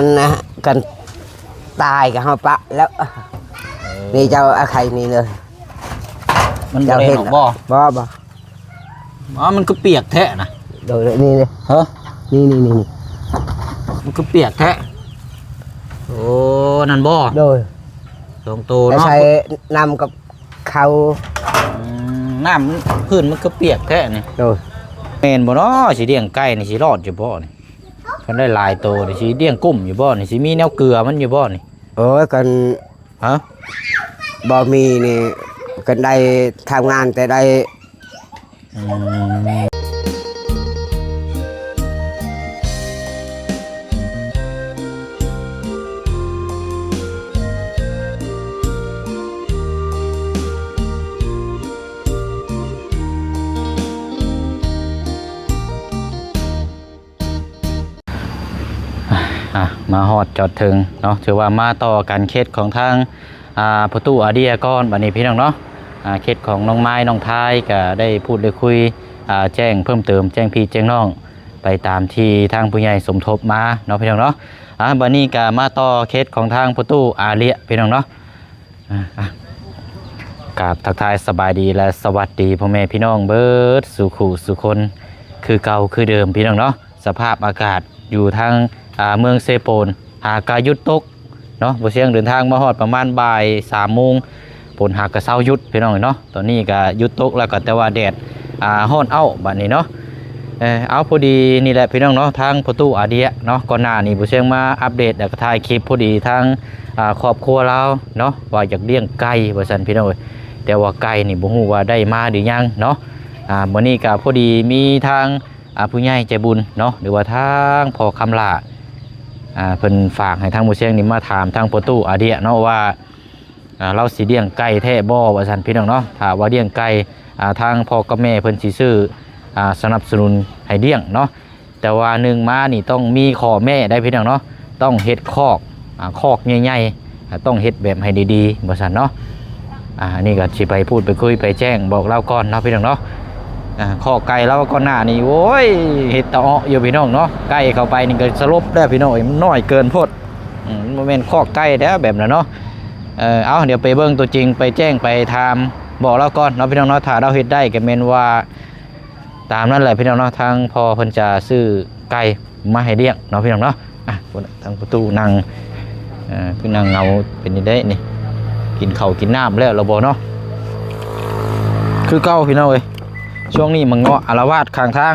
มันนะกันตายกับเฮาปะแล้วนี่เจ้าอาใครนี่เลย มันบ่เห็นบ่ บ่อ๋อมันก็เปียกแท้นะ โดยนี่เลย ฮะ นี่ มันก็เปียกแท้โอ้นั่นบ่ โดย ตรงโตเนาะ ใช้นำกับเขา น้ำพื้นมันก็เปียกแท้นี่ โดย แม่นบ่เนาะสิเลี้ยงไก่นี่สิรอดอยู่บ่นี่คันได้หลายโตนี่สิเลี้ยงกุ้มอยู่บ่นี่สิมีแนวเกลือมันอยู่บ่นี่ โอ้ยกัน ฮะ บ่มีนี่กันได้ทำงานแต่ได้ มาฮอดจอดถึงเนาะถือว่ามาต่อกันเคสของทางประตูอาเดียก่อนบัดนี้พี่น้องเนาะเคสของน้องไม้น้องทายก็ได้พูดได้คุยแจ้งเพิ่มเติมแจ้งพี่แจ้งน้องไปตามที่ทางผู้ใหญ่สมทบมาเนาะพี่น้องเนาะบัดนี้ก็มาต่อเคสของทางประตูอาเลียพี่น้องเนาะกราบทักทายสบายดีและสวัสดีพ่อแม่พี่น้องเบิดสุขุสุคนคือเก่าคือเดิมพี่น้องเนาะสภาพอากาศอยู่ทางเมืองเซโปนกายุดตกเนาะบ่เสียงเดินทางมาฮอดประมาณบ่าย3 โมงฝนหากกระเซายุดพี่น้องเนาะตอนนี้ก็ยุดตกแล้วก็แต่ว่าแดดฮ้อนเอาบัดนี้เนาะเอาพอดีนี่แหละพี่น้องเนาะทางประตูอาเดียเนาะก่อนหน้านี้บ่เสียงมาอัปเดตแล้วก็ถ่ายคลิปพอดีทางครอบครัวเราเนาะว่าอยากเลี้ยงไก่ว่าซั่นพี่น้องแต่ว่าไก่นี่บ่ฮู้ว่าได้มาหรือยังเนาะมื้อนี้ก็พอดีมีทางผู้ใหญ่ใจบุญเนาะหรือว่าทางพ่อคำลาเพิ่นฝากให้ทางผู้เชี่ยวนี่มาถามทางประตูอาเดียเนาะว่าเราสิเลี้ยงไก่แท้บ่ว่าซั่นพี่น้องเนาะถ้าว่าเลี้ยงไก่ทางพ่อกับแม่เพิ่นสิซื้อสนับสนุนให้เลี้ยงเนาะแต่ว่า1ม้านี่ต้องมีข้อแม่ได้พี่น้องเนาะต้องเฮ็ดคอกใหญ่ๆต้องเฮ็ดแบบให้ดีๆว่าซั่นเนาะนี่ก็สิไปพูดไปคุยไปแจ้งบอกเล่าก่อนเนาะพี่น้องเนาะข้อไก่แล้วก็หน้านี่โว้ยเห็ดตออยู่พี่น้องเนาะไก่เข้าไปนี่ก็สลบได้พี่น้องมันน้อยเกินโพดโมเมนต์ข้อไก่แล้วแบบนั้นเนาะเอาเดี๋ยวไปเบิ้งตัวจริงไปแจ้งไปทำบอกแล้วก่อนเนาะพี่น้องเนาะถ้าเราเห็ดได้ก็เมนว่าตามนั้นแหละพี่น้องเนาะทางพอเพิ่นจะซื้อไก่มาให้เลี้ยงเนาะพี่น้องเนาะทางประตูนั่งคือนั่งเงาเป็นยังไงนี่กินข้าวกินน้ำแล้วเราบอกเนาะคือเก้าพี่น้องเอ้ยช่วงนี้มันเงาะอารวาสข้างทาง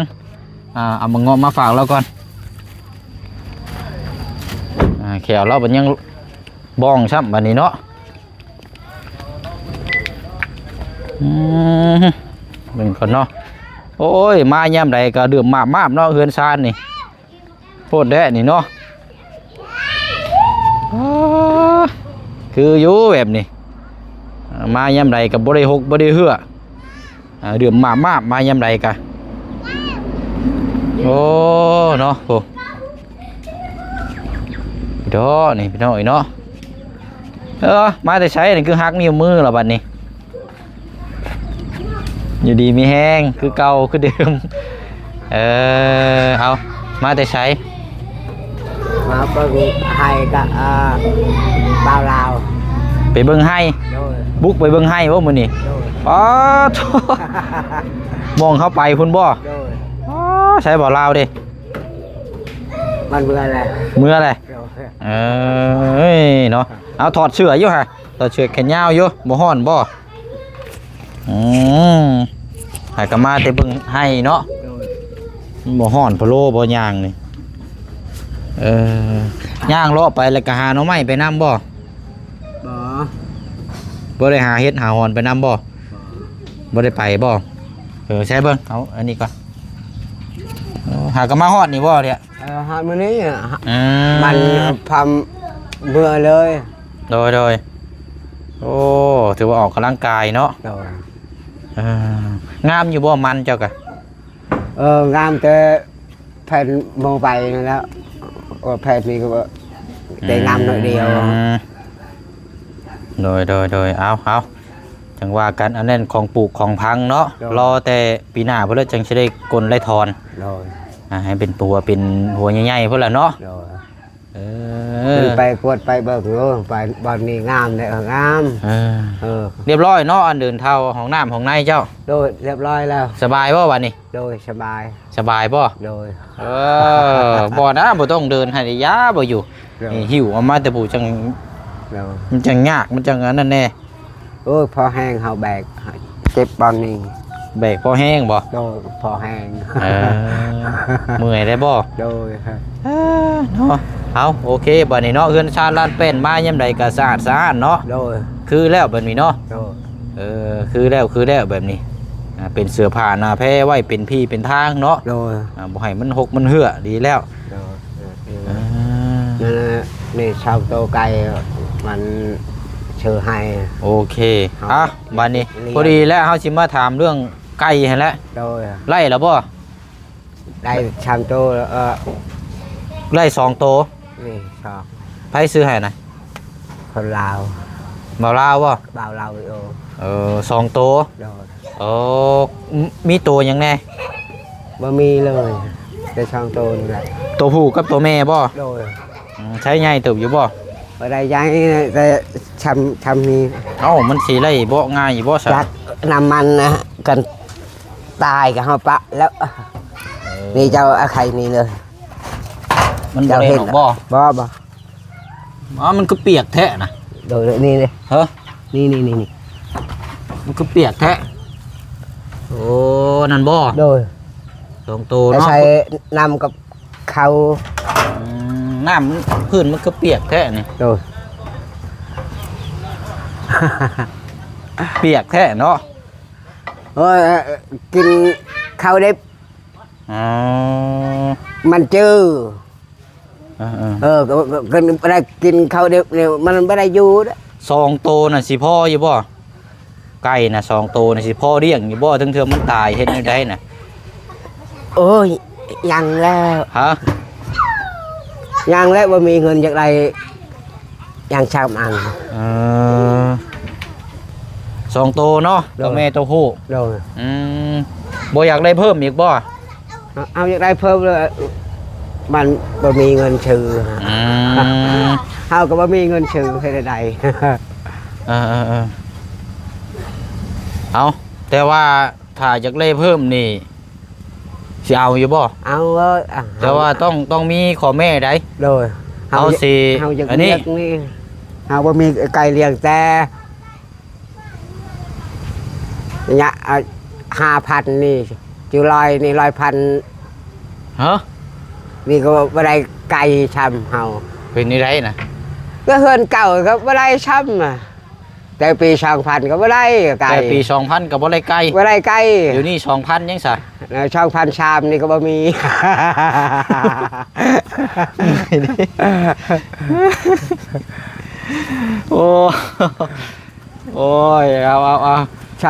เอามันเงาะมาฝากเราก่อนแขวเราเป็นยังบ้องช้ำแบบนี้เนาะเป็นคนเนาะโอ้ยมาย่ำใดก็เดือดมากเนาะเฮือนซานนี่โคตรแด่นี่เนาะคืออยู่แบบนี้มาย่ำใดกับบริหกบริเหือเดือดมากมาย่ำใดกันโอ้เนาะโอ้พี่น้องนี่พี่น้องอีเนาะมาแต่ใช้นี่คือฮักนิ้วมือละบัดนี้อยู่ดีมีแห้งคือเก่าคือเดิมเอามาแต่ใช้มาเบิ่งให้กับบ่าวลาวไปเบิ่งให้บุกไปเบิ่งให้ว่ามื้อนี้อ๋อมองเข้าไปพุ่นบ่ใช้บ่าวลาวดิมันเมื่ออะไรเนาะเอาถอดเสื้ออยู่ฮะถอดเสื้อแขนยาวอยู่บ่ฮ้อนบ่ให้ก็มาแต่เบิ่งให้เนาะบ่ฮ้อนพะโลบ่ย่างนี่ย่างเลาะไปแล้วก็หาหน่อไม้ไปนำบ่ได้หาเฮ็ดหาหอนไปนำบ่ได้ไปบ่ใช่เบิ่งเอาอันนี้ก่อนหาก็มาฮอดนี่บ่เนี่ยฮอดมื้อนี้มันพำเบื่อเลยโดยโอ้ถือว่าออกกำลังกายเนาะงามอยู่บ่มันเจ้ากะงามแต่แผ่นโมไปนั่นแล้วแผ่นนี้ก็แต่งามหน่อยเดียวโดยเอาจังว่ากันอันนั้นของปลูกของพังเนาะรอแต่ปีหน้าเพื่อจังจะได้กลได้ทอนให้เป็นตัวเป็นหัวใหญ่ๆเพื่อละเนาะ ขึ้นไปกวดไปเบิกโอ้ไปบอนนี้งามเลยงามเรียบร้อยเนาะอันเดินเท่าของน้ำของในเจ้าโดยเรียบร้อยแล้วสบายบ่วันนี้โดยสบายบ่โดยบ่นะบ่ต้องเดินให้ยาบ่อยู่นี่หิวเอามาแต่ผู้จังมันจังยากมันจังอันนั้นแน่โอ้ยพอแห้งเฮาแบกเจ็บบอนนี้แบกพอแห้งบ่โดยพอแห้งเมื่อยได้บ่โดยครับเนาะเอาโอเคบัดนี้เนาะเฮือนชาติลานเป็นมายามใดก็สะอาดเนาะโดยคือแล้วแบบนี้เนาะโดยคือแล้วแบบนี้เป็นเสื้อผ้าหน้าแพ้ไว้เป็นพี่เป็นทางเนาะโดยบ่ให้มันหกมันเหื่อดีแล้วนี่ชาวโตไกมันเชื่อให้โอเคบัดนี้พอดีแล้วเฮาสิมาถามเรื่องไก่ให้แล้วโดยไล่แล้วบ่ได้ชามโตไล่2โตนี่ชอบไผซื้อให้นะคนลาวบ่าวลาวบ่บ่าวลาว2โตมีโตยังแน่บ่มีเลยแต่2โตนี่แหละตัวผู้กับตัวแม่บ่โดยใช้ใหญ่ตึบอยู่บ่ได้ใหญ่แต่ชำนี่มันสิไล่บ่ง่ายบ่ซะจักน้ำมันนะกันตายกับเฮาปะแล้วนี่เจ้าไข่นี่เลยมันบ่ได้หรอกบ่มันก็เปียกแท้นะโดยนี่เลยนี่มันก็เปียกแท้โอ้นั่นบ่โดย2ตัวเนาะใช้น้ำกับเขาน้ำพื้นมันก็เปียกแท้นี่โดยเปียกแท้เนาะกินข้าวเด็บมันจืดกินอะไรกินข้าวเด็บเนี่ยมันไม่ได้อยู่นะ2โตน่ะสิพ่ออยู่บ่ไก่น่ะ2โตน่ะสิพ่อเลี้ยงอยู่บ่ถึงเทื่อมันตายเฮ็ดจังได๋น่ะโอ้ยยังแล้วยังแล้วบ่มีเงินจากใดยังชามอัน2โตเนาะตัวแม่ตัวผู้โดยบ่อยากได้เพิ่มอีกบ่เอาอยากได้เพิ่มเลยมันบ่มีเงินชื่อเฮาก็บ่มีเงินชื่อให้ใดเอาแต่ว่าถ้าอยากได้เพิ่มนี่สิเอาอยู่บ่เอาแต่ว่าต้องมีขอแม่ได้โดยเอาสิอันนี้เฮาบ่มีไก่เลี้ยงแต่เนี่ย5,000นี่จุลอยนี่100,000นี่ก็บ่ได้ไก่ช้ำเฮาเป็นนี่ได้นะก็เฮือนเก่าก็บ่ได้ช้ำแต่ปี2,000ก็บ่ได้ไก่แต่ปี2,000ก็บ่ได้ไก่บ่ได้ไก่อยู่นี่2,000ยังซะ2,000ชามนี่ก็บ่มีโอ้ยเอา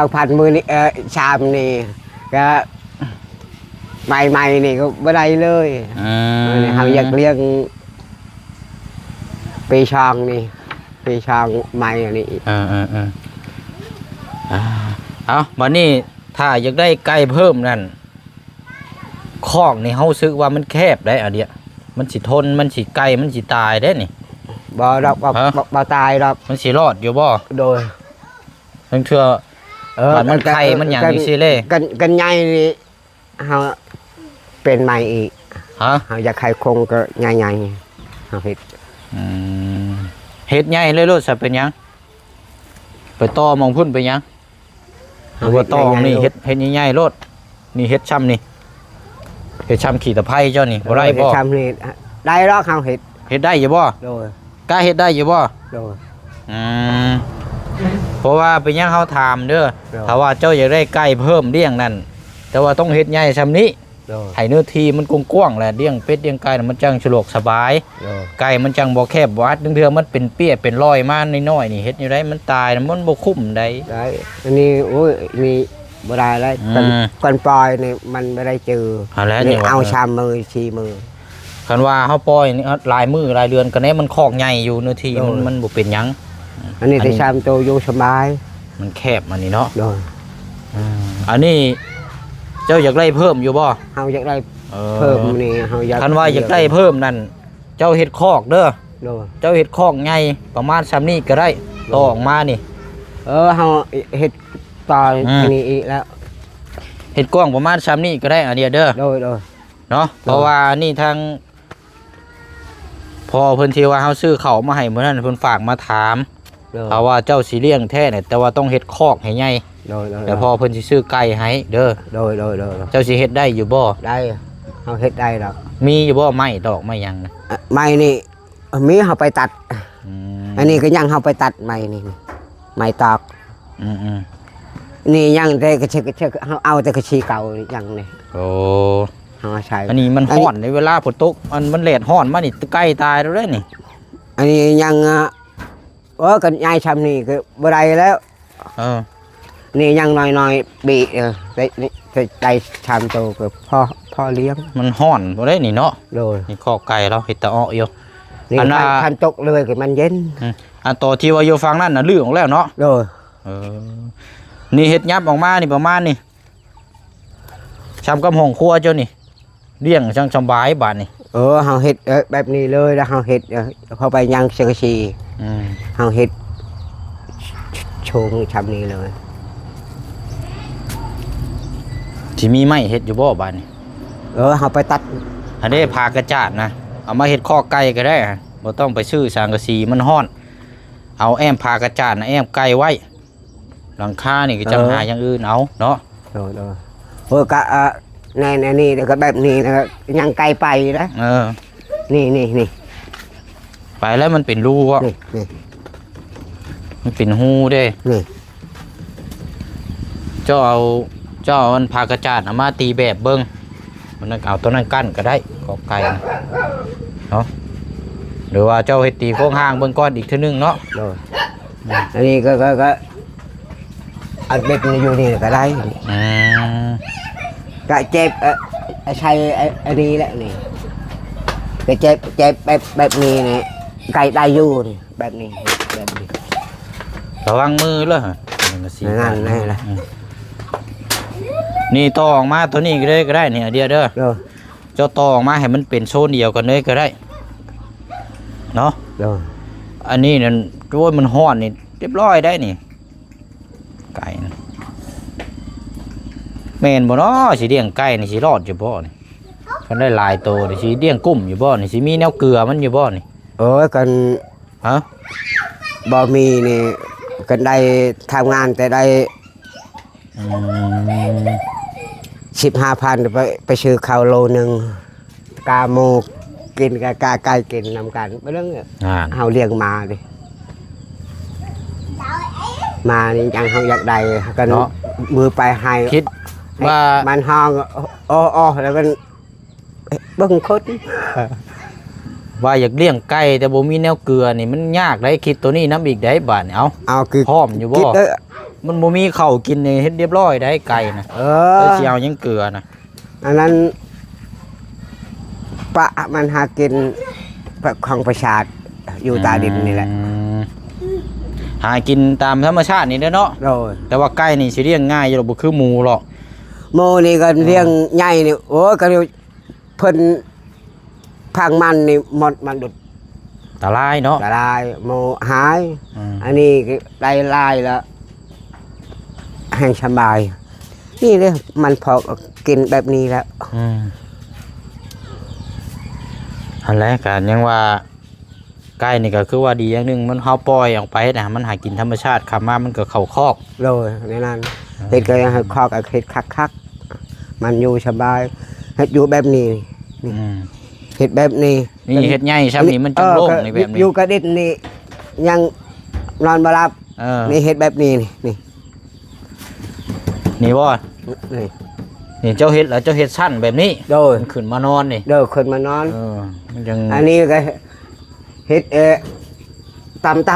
2,000มื้อนี้ชามนี่ก็ใหม่ๆนี่ก็บ่ได้เลยเฮาอยากเลี้ยงปีช่องนี่ปีช่องใหม่อันนี้เอาวันนี้ถ้าอยากได้ไก่เพิ่มนั่นคอกนี่เฮาซึกว่ามันแคบได้อันเดียมันสิทนมันสิไก่มันสิตายได้นี่บ่ดอกบ่ตายดอกมันสิรอดอยู่บ่โดยทั้งเทื่อมันไข่มันหยังอีซี่เล่กันใหญ่นี่เฮาเป็นใหม่อีกเฮาอยากไข่คงก็ใหญ่ๆเฮาเฮ็ดเฮ็ดใหญ่เลยโลดซะเป็นหยังไปต่อมองพุ่นไปหยังว่าต่อนี่เฮ็ดใหญ่ๆโลดนี่เฮ็ดช้ำนี่เฮ็ดช้ำขี่ตะไคร้เจ้านี่บ่ได้บ่ช้ำนี่ได้ดอกเฮาเฮ็ดได้อยู่บ่โดยกล้าเฮ็ดได้อยู่บ่โดยเพราะว่าเป็นหยังเฮาถามเด้อถ้าว่าเจ้าอยากได้ไก่เพิ่มเลี้ยงนั่นแต่ว่าต้องเฮ็ดใหญ่ช้ำนี้ให้เนื้อที่มันกว้างๆแหละเลี้ยงเป็ดเลี้ยงไก่มันจังสะดวกสบายไก่มันจังบ่แคบวัดเทื่อมันเป็นเปี้ยเป็นรอยมาน้อยๆนี่เฮ็ดอยู่ได้มันตายมันบ่คุ้มได้อันนี้โอ้ยมีบ่ได้แล้วก่อนปล่อยนี่มันบ่ได้เจอนี่เอาชามมือชีมือคันว่าเฮาปล่อยนี่หลายมื้อหลายเดือนก็แน่มันคอกใหญ่อยู่เนื้อที่มันบ่เป็นหยังอันนี้ที่ชามโตอยู่สบายมันแคบอันนี้เนาะอันนี้เจ้าอยากได้เพิ่มอยู่บ่เฮาอยากได้เพิ่มนี่เฮาอยากคันว่าอยากได้เพิ่มนั่นเจ้าเฮ็ดคอกเด้อ โดย เจ้าเฮ็ดคอกใหญ่ประมาณซ้ำนี้ก็ได้ต่อออกมานี่ เฮาเฮ็ดต่ออันนี้อีกแล้ว เฮ็ดกว้างประมาณซ้ำนี้ก็ได้อันเดียวเด้อ โดยเนาะเพราะว่านี่ทางพอเพิ่นที่ว่าเฮาซื้อเขาวมาให้มื้อนั้นเพิ่นฝากมาถามเขาว่าเจ้าสิเลี้ยงแท้เนี่ยแต่ว่าต้องเฮ็ดคอกให้ใหญ่แต่พอเพิ่นสิซื้อไก่ให้เด้อโดยเจ้าสิเฮ็ดได้อยู่บ่ ได้เฮาเฮ็ดได้ดอก มีอยู่บ่ไม้ดอกไม้หยังนะ ไม้นี่มีเฮาไปตัด ม อันนี้ก็ยังเฮาไปตัดไม้นี่ไม้ตอก อืม นี่ยังแต่กระเชกเฮาเอาแต่กระชีเก่ายังนี่ โอ้ เฮาใช้ อันนี้มันฮ้อนในเวลาฝนตกมันแดดฮ้อนมานี่ไก่ตายแล้วเด้อนี่ อันนี้ยังกันยายชำนี่ก็บ่ได้แล้ว เออ นี่ยังน้อยบีได้ชำโตก็พ่อเลี้ยง มันฮ้อนบ่ได้นี่เนาะ โดย นี่คอกไก่เราเฮ็ดตะอ้ออยู่ นี่ อันน่ะ คันตกเลยก็มันเย็น อันต่อที่ว่าอยู่ฝั่งนั้นน่ะลื้อออกแล้วเนาะ โดย เออนี่เฮ็ดยับออกมานี่ประมาณนี่ชำกับห้องครัวเจ้านี่เลี้ยงจังสบายบาดนี่ เฮาเฮ็ดแบบนี้เลยแล้วเฮาเฮ็ดเข้าไปยังเสกชี อืม เฮาเฮ็ดโชงชำนี้เลย สิมีไม้เฮ็ดอยู่บ่บาดนี่ เฮาไปตัด อันนี้พากระจาดนะเอามาเฮ็ดคอกไก่ก็ได้อะบ่ต้องไปซื้อสังกะสีมันฮ้อน เอาแอมพากระจาดนะแอมไก่ไว้หลังคานี่ก็จังหาอย่างอื่นเอาเนาะ โดยก็ในนี่ก็แบบนี้นะยังไกลไปนะ เออ นี่ ไปแล้วมันเป็นรูบ่ นี่ มันเป็นหูเด้ นี่ เจ้ามันพากระจาดเอามาตีแบบเบิ่งมันเอาตัวนั้นกั้นก็ได้กอกไก่นะเนาะหรือว่าเจ้าเฮ็ดตีโค้งห้างเบิ่งก้อนอีกเทื่อนึงเนาะ โดยอันนี้ก็อัดเบ็ดอยู่นี่ก็ได้ อืม ก็เจ็บใช้อันนี้แหละนี่ก็เจ็บแบบนี้นี่ไก่ได้อยู่นี่แบบนี้ ระวังมือเลยสังกะสี นั่นแหละ อืมนี่ต่อออกมาตัวนี้ก็ได้เนี่ยเดียวเด้อ โดย เจ้าต่อออกมาให้มันเป็นโซนเดียวกันเลยก็ได้เนาะ โดย อันนี้นั่นโว้ยมันฮ้อนนี่เรียบร้อยได้นี่ไก่นะแม่นบ่เนาะสิเลี้ยงไก่นี่สิรอดอยู่บ่นี่คันได้หลายโตนี่สิเลี้ยงกุ้มอยู่บ่นี่สิมีแนวเกลือมันอยู่บ่นี่ กัน ฮะ บ่มีนี่กันได้ทำงานแต่ได้ อืม 15,000ไปซื้อข้าวโลนึงกาหมูกินกาไก่กินนำกันบ่เรื่อง เฮาเลี้ยงมาดิมานี่ยังเฮาอยากได้กันมือไปให้ คิดว่า มันห้องแล้วมันเบิ่งคน ว่าอยากเลี้ยงไก่แต่บ่มีแนวเกลือนี่มันยากได้คิดตัวนี้น้ำอีกได้บาดนี่เอา เอาคือ พร้อมอยู่บ่ คิดเด้อ มันบ่มีข้าวกินนี่เฮ็ดเรียบร้อยได้ไก่นะแล้วสิเอาหยังเกลือนะ อันนั้นปะมันหากินของประชาชนอยู่ตาดินนี่แหละ อืมหากินตามธรรมชาตินี่เด้อเนาะ โดย แต่ว่าไก่นี่สิเลี้ยงง่ายอยู่หรอกบ่คือหมูหรอก โมนี่ก็เลี้ยงใหญ่นี่โอ้ก็เรียกเพิ่นพังมันนี่หมดมันดุด ตาลายเนาะ ละลายโมหาย อืม อันนี้ก็ได้ลายแล้วแห้งสบาย นี่เลยมันพอกินแบบนี้แล้ว อันแรกกันยังว่าไก่นี่ก็คือว่าดีอย่างหนึงมันเฮาปล่อยออกไปนะมันหากินธรรมชาติขับมามันก็เข้าคอก โดยในนั้นเห็ดก็ยังให้คอกกับเห็ดคักมันอยู่สบายเห็ดอยู่แบบนี้ อืม เห็ดแบบนี้ นี่เฮ็ดใหญ่ซ้ำนี่มันจังโล่งนี่แบบนี้ อยู่กระดิษนี่ยังนอนบ่หลับ เออ นี่เห็ดแบบนี้นี่ นี่บ่ นี่ นี่เจ้าเฮ็ดแล้วเจ้าเฮ็ดสั้นแบบนี้ โดย มันขึ้นมานอนนี่ เด้อคนมานอน เออมันจัง อันนี้ก็เห็ดตำ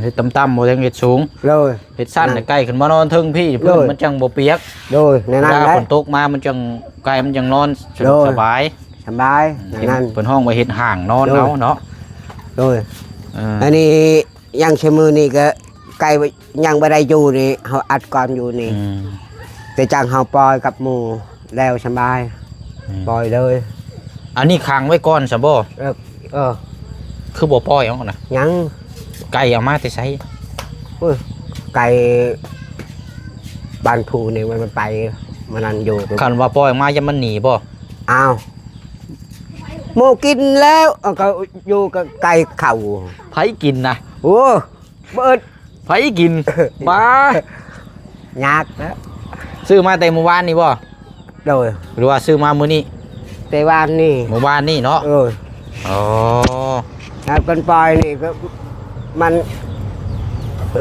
เฮ็ดต่ำๆบ่จังเฮ็ดสูง โดย เฮ็ดสั้นน่ะไก่ขึ้นมานอนเทิงพี่เพิ่น โดย มันจังบ่เปียก โดยในนั้น เวลา แหละ ฝนตกมามันจังไก่มันจังนอนสะดวก โดย สบาย สบายในนั้น เพิ่นห้องไว้เฮ็ดห่างนอน โดย เอาเนาะ โดย เออ อันนี้ยังเชมือนี่ก็ไก่ยังบ่ได้อยู่นี่เฮาอัดก่อนอยู่นี่ อืม แต่จังเฮาปล่อยกับหมู่แล้วสบายปล่อยเลย อันนี้ขังไว้ก่อนซะบ่ เออ คือบ่ปล่อยเอานะ ยัง ไก่เอามาแต่ใช้ โอ้ยไก่บ้านผูนี่มันไปมันนั่นอยู่ คันว่าปล่อยออกมาจะมันหนีบ่ อ้าวโมกินแล้วเอาก็อยู่กับไก่เข่า ไผกินนะ โอ้เบิด ไผกินบ้าย ากแล้ว ซื้อมาแต่เมื่อวานนี่บ่ โดย หรือว่าซื้อมามื้อนี้ แต่วันนี่ เมื่อวานนี่เนาะ อ๋อ ครับกันปล่อยนี่ก็มัน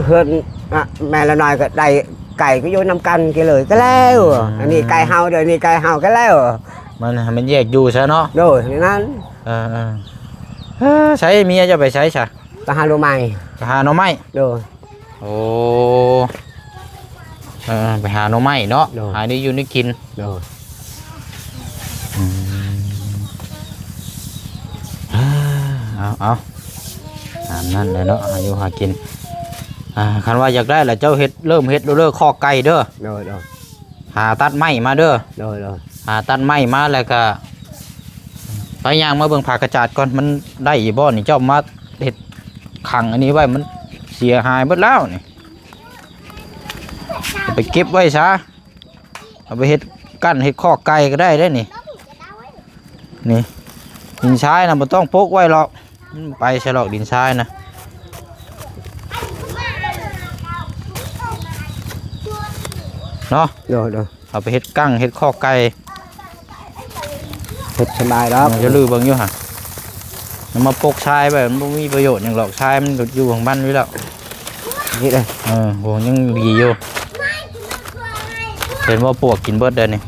เฮือนอะแม่ละน้อยก็ได้ไก่ก็โยนนำกันกันเลยก็แล้วอันนี้ไก่เฮาเดี๋ยวนี้ไก่เฮาก็แล้ว มันแยกอยู่ซะเนาะ โดยนั้น ใช้เมียจะไปใช้ซะ ก็หาโลใหม่ ไปหาหน่อไม้ โดย โอ้ไปหาหน่อไม้เนาะ โดน หาได้อยู่ได้กิน โดย เอาตามนั่นเลยเนาะอายุหากินคันว่าอยากได้แหละเจ้าเฮ็ดเริ่มเฮ็ดเด้อข้อไก่เด้อ โดยโดย หาตัดไม้มาเด้อ โดยโดย หาตัดไม้มาแล้วก็ไปย่างมาเบิ่งผากระจาดก่อนมันได้อีบ่นี่เจ้ามาเฮ็ดขังอันนี้ไว้มันเสียหายเบิดแล้วนี่เอาไปเก็บไว้ซะเอาไปเฮ็ดกั้นเฮ็ดข้อไก่ก็ได้เด้อนี่นี่ดินทรายนะบ่ต้องพกไว้หรอกมันไปใช่หรอกดินทรายนะเนาะ โดยโดย เอาไปเฮ็ดกั้งเฮ็ดข้อไก่ เฮ็ดสบายแล้ว จะลือเบิ่งอยู่ห่ะมันมาปกชายไปมันบ่มีประโยชน์หยังหรอกชายมันอยู่ของบ้านอยู่แล้ว นี่เลย โหยังดีอยู่เห็นว่าปวกกินเบิดเด้อนี่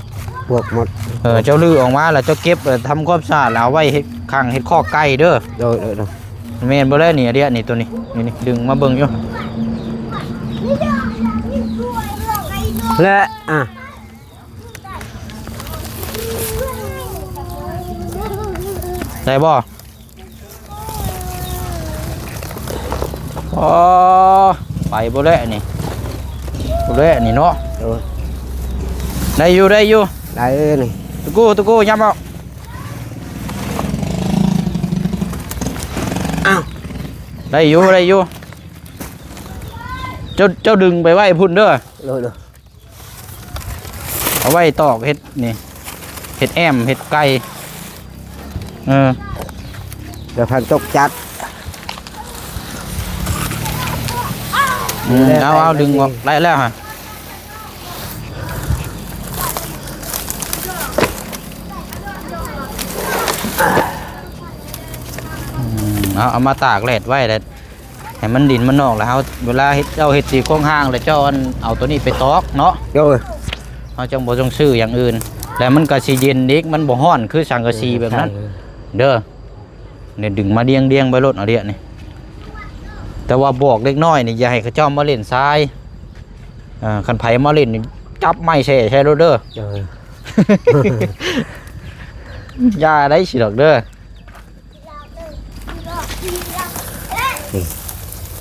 พวกหมด เจ้าลือออกมาแล้วเจ้าเก็บทำความสะอาดแล้วเอาไว้เฮ็ดข้างเฮ็ดข้อไก่เด้อ โดยโดยโดย แม่นบ่ได้นี่อันเดียวนี่ตัวนี้นี่ดึงมาเบิ่งอยู่ และได้บ่อ๋อไปบ่แล้วนี่บ่แล้วนี่เนาะ โดย ได้อยู่ได้อยู่ ได้นี่ ตะกูยับเอา อ้าว ได้อยู่เจ้าดึงไปไว้พุ่นเด้อ โดยโดย เอาไว้ตอกเห็ดนี่เห็ดแอมเห็ดไก่เดี๋ยวพันตกจัด เอาดึงออกได้แล้วฮะเอามาตากแดดไว้แล้วให้มันดินมันนอกแล้วเอาเวลาเห็ดเจ้าเห็ดสีโค้งห้างแล้วเจ้าเอาตัวนี้ไปตอกเนาะ โดย เขาจังบ่ต้องซื้ออย่างอื่นแล้วมันก็สิเย็นอีกมันบ่ฮ้อนคือสังกะสีแบบนั้นเด้อเนี่ยดึงมาเดียงไปรถเอาเดียนี่แต่ว่าบอกเล็กน้อยนี่อย่าให้เขาเจ้ามาเล่นทรายคันไผมาเล่นนี่จับไม้ใช่รถเด้อ โดย อย่าได้สิดอกเด้อ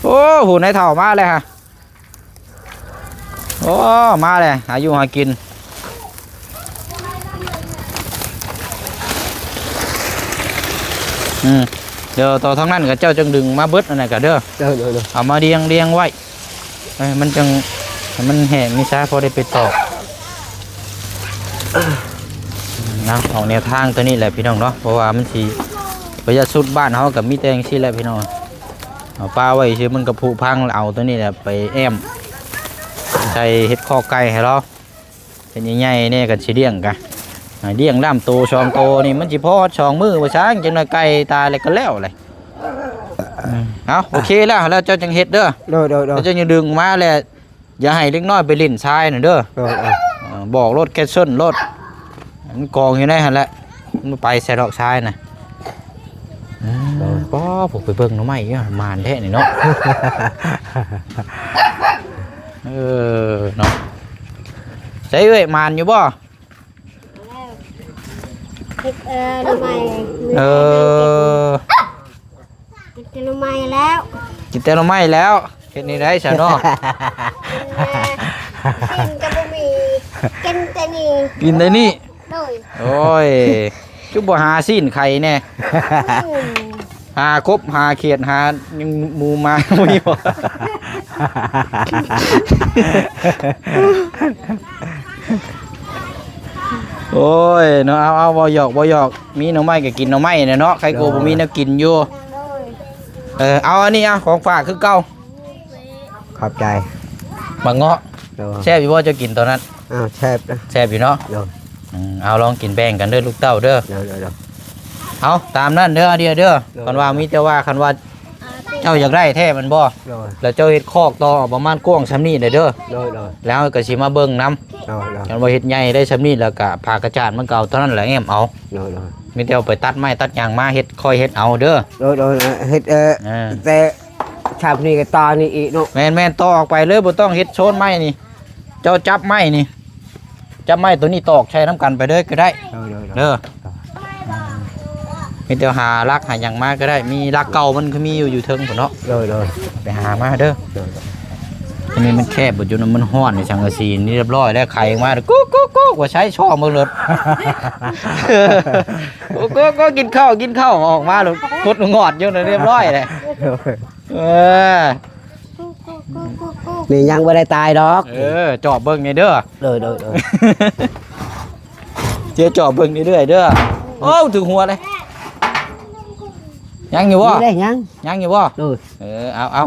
โอ้โหนายเฒ่ามาเลยฮะโอ้มาเลยหาอยู่หากินเดี๋ยวต่อทั้งนั้นกับเจ้าจังดึงมาเบิดอันไหนกันเด้อ โดยโดยโดย เอามาเรียงไว้มันจังมันแห้งนี่ซะพอได้ไปตอกนะออกแนวทางตัวนี้แหละพี่น้องเนาะเพราะว่ามันสีประหยัดสุดบ้านเขากับมีแตงซี่แหละพี่น้องเอาปลาไว้ชื่อมันกระพุพังเอาตัวนี้แหละไปแอมใส่เห็ดข้อไก่ให้เราเป็นใหญ่ๆเนี่ยกันสีเลี้ยงกันเลี้ยงล่ามโตช่องโตนี่มันจีพอช่องมือว่าช้างจังหน่อยไก่ตายอะไรก็แล้วเลยเอาโอเคแล้วเจ้าจังเห็ดเด้อ โดยโดยโดย เจ้าจะดึงมาแล้วอย่าให้เล็กน้อยไปลิ่นทรายหน่อยเด้อ โดย บอกรถแก๊สส้นรถมันกองอยู่ในหันแหละมันไปใส่ดอกทรายน่ะป้อผมไปเบิ่งหน่อไม้เนี่ยมานแท้นี่เนาะ เนาะใช่เอ้ยมานอยู่บ่ ทำไม กินทำไมแล้ว กินแต่หน่อไม้แล้วเห็นนี่ได้ซะเนาะ กินกับมีกินแต่นี่ กินแต่นี่ เลย โอ้ยจุบบ่หาสิ้นไข่แน่ หาครบหาเขียดหายังหมูมาบ่มีบ่ โอ้ยเนาะเอาบ่หยอกบ่หยอกมีหน่อไม้ก็กินหน่อไม้เนี่ยเนาะใครโกบ่มีแนวกินอยู่เอาอันนี้ของฝากคือเก่า ขอบใจ บักเงาะ โดย แซ่บอยู่บ่จะกินตอนนั้น อ้าวแชบนะ แซ่บอยู่เนาะ โดย เอาลองกินแบ่งกันเด้อลูกเต้าเด้อ โดยโดยโดย เอาตามนั้นเด้อเดียวเด้อคันว่ามีแต่ว่าคันว่าเจ้าอยากได้แท้มันบ่ โดย แล้วเจ้าเฮ็ดคอกต่อประมาณกว้างซำนี้เด้อ โดยโดย แล้วก็สิมาเบิ่งนํ โดยโดย คันว่าเฮ็ดใหญ่ได้ซำนี้แล้วก็ผ่ากระจาดมันก็เอาเท่านั้นแหละแอมเอา โดยโดย มีแต่เอาไปตัดไม้ตัดหยังมาเฮ็ดค่อยเฮ็ดเอาเด้อ โดยเฮ็ดแต่ชาบนี่ก็ตานี่อีกเนาะ แม่นต่อออกไปเลยบ่ต้องเฮ็ดโซนไม้นี่ เจ้าจับไม้นี่ จับไม้ตัวนี้ตอกใช้น้ำกันไปเลยก็ได้ โดยโดย เด้อมีแต่หารักหาหยังมาก็ได้ มีรักเก่ามันก็มีอยู่เทิงพุ่นเนาะ โดยโดย ไปหามาเด้อ โดย อันนี้มันแคบบ่อยู่นำมันฮ้อนในสังกะสีนี่เรียบร้อยแล้วไข่ออกมากุ๊กว่าใช้ช่อมือรถก็กินข้าวออกมาแล้วกดงอดอยู่เรียบร้อยเลยเออ นี่ยังบ่ได้ตายดอก จอบเบิ่งนี่เด้อ โดยโดยโดย เจ๊จอบเบิ่งนี่เด้อเด้อโอ้ถึงหัวเลยยังอยู่บ่ ได้ยัง ยังอยู่บ่ โดย เอา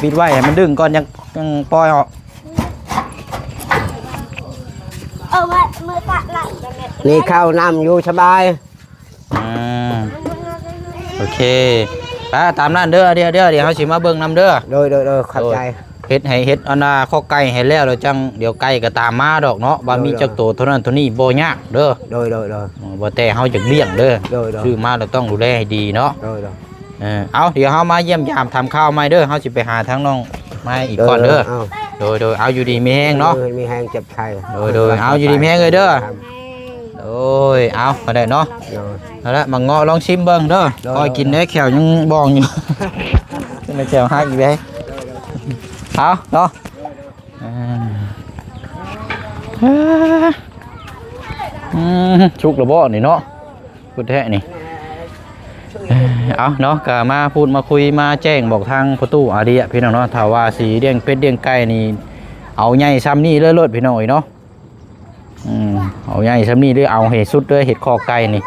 ปิดไว้ให้มันดึงก่อนยังปล่อยออก เอาไว้มือปะหลังกันเนี่ย นี่ข้าวน้ำอยู่สบาย โอเคตามนั้นเด้อเดี๋ยวเขาสิมาเบิ่งนำเด้อ โดยโดยโดยขอบใจ เฮ็ดให้เฮ็ดอันน่ะข้อไก่ให้แล้วจังเดี๋ยวไก่ก็ตามมาดอกเนาะว่ามีจักโตเท่านั้นเท่านี้บ่ยากเด้อ โดยโดยโดย บ่แต่เฮาจะเลี้ยงเด้อ โดยโดย ซื้อมาเราต้องดูแลให้ดีเนาะ โดยโดย เอาเดี๋ยวเฮามาเยี่ยมยามทำข้าวใหม่เด้อเฮาสิไปหาทางน้องไม้อีกก่อนเด้อโดยเอาอยู่ดีมีแห้งเนาะ มีแห้งเจ็บไข้ โดยเอาอยู่ดีมีแห้งเลยเด้อโอ้ยเอาก็ได้เนาะเอาละมาเงาะลองชิมเบิ่งเด้อคอยกินได้แขวยังบองอยู่เป็นแขวฮักอีกเด้เอาเนาะชุกระเบาะนี่เนาะพูดแท้นี่เอาเนาะก็มาพูดมาคุยมาแจ้งบอกทางประตูอาเดียพี่น้องเนาะถ้าว่าสีเลี้ยงเป็ดเลี้ยงไก่นี่เอาใหญ่ซ้ำนี่เลิศพี่น้องเนาะเอาใหญ่ซ้ำนี่หรือเอาเห็ดสุดด้วยเห็ดคอไก่นี่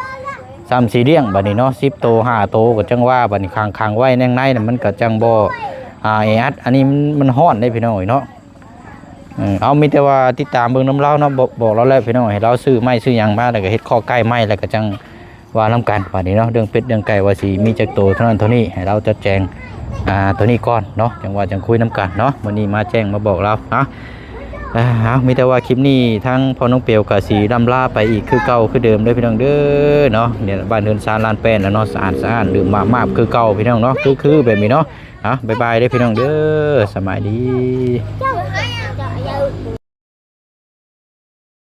ซ้ำสีเลี้ยงบัดนี้เนาะ10 โต 5 โตก็จังว่าบัดนี้ค้างไว้แน่งในน่ะมันก็จังบ่อันนี้มันฮ้อนได้พี่น้องเนาะเอามีแต่ว่าติดตามเบิ่งน้ำเล่าเนาะบอกเราแล้วพี่น้องให้เราซื้อไม้ซื้อหยังมาแล้วก็เฮ็ดคอไก่ไม้แล้วก็จังว่าน้ำกันวันนี้เนาะเรื่องเป็ดเรื่องไก่ว่าสิมีจักโตเท่านั้นเท่านี้ให้เราจัดแจงตัวนี้ก่อนเนาะจังว่าจังคุยน้ำกันเนาะวันนี้มาแจ้งมาบอกเราเนาะมีแต่ว่าคลิปนี้ทั้งพ่อน้องเปียวกับสีดำลาไปอีกคือเก่าคือเดิมเด้อพี่น้องเด้อเนาะเนี่ยบ้านเรือนซานลานแป้นแล้วเนาะสะอาดดื่มมากๆคือเก่าพี่น้องเนาะคือแบบนี้เนาะบ๊ายบายเด้อพี่น้องเด้อสบายดี เจ้า